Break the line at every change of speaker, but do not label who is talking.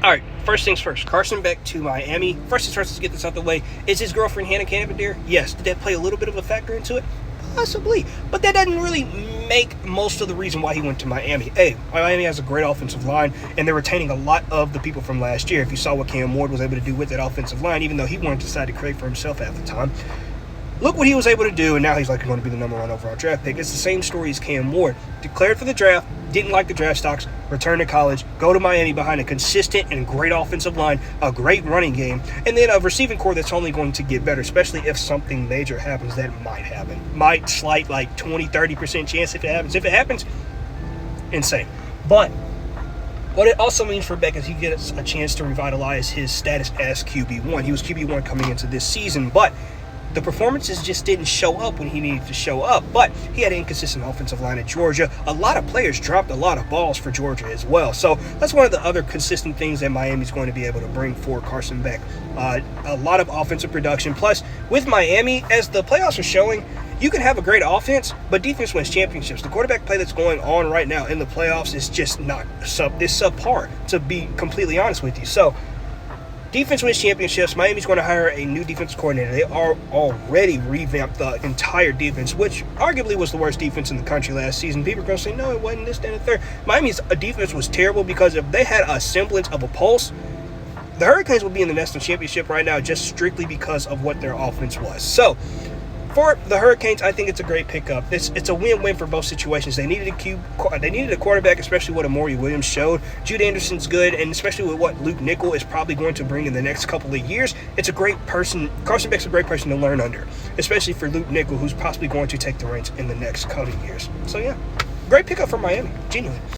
All right, first things first. Carson Beck to Miami. First things first, let's get this out the way. Is his girlfriend Hannah Canavan there? Yes. Did that play a little bit of a factor into it? Possibly. But that doesn't really make most of the reason why he went to Miami. Hey, Miami has a great offensive line, and they're retaining a lot of the people from last year. If you saw what Cam Ward was able to do with that offensive line, even though he wanted to decide to create for himself at the time. Look what he was able to do, and now he's going to be the number 1 overall draft pick. It's the same story as Cam Ward. Declared for the draft, didn't like the draft stocks, returned to college, go to Miami behind a consistent and great offensive line, a great running game, and then a receiving core that's only going to get better, especially if something major happens. That might happen. Might slight like 20-30% chance if it happens. If it happens, insane. But what it also means for Beck is he gets a chance to revitalize his status as QB1. He was QB1 coming into this season, but the performances just didn't show up when he needed to show up. But he had an inconsistent offensive line at Georgia. A lot of players dropped a lot of balls for Georgia as well. So that's one of the other consistent things that Miami's going to be able to bring for Carson Beck. A lot of offensive production. Plus, with Miami, as the playoffs are showing, you can have a great offense, but defense wins championships. The quarterback play that's going on right now in the playoffs is just not subpar, to be completely honest with you. So defense wins championships. Miami's going to hire a new defense coordinator. They are already revamped the entire defense, which arguably was the worst defense in the country last season. People are going to say, no, it wasn't this, that, and the third. Miami's defense was terrible because if they had a semblance of a pulse, the Hurricanes would be in the national championship right now just strictly because of what their offense was. So for the Hurricanes, I think it's a great pickup. It's a win-win for both situations. They needed a quarterback, especially what Amari Williams showed. Jude Anderson's good, and especially with what Luke Nickel is probably going to bring in the next couple of years. It's a great person. Carson Beck's a great person to learn under, especially for Luke Nickel, who's possibly going to take the reins in the next coming years. So yeah, great pickup for Miami, genuinely.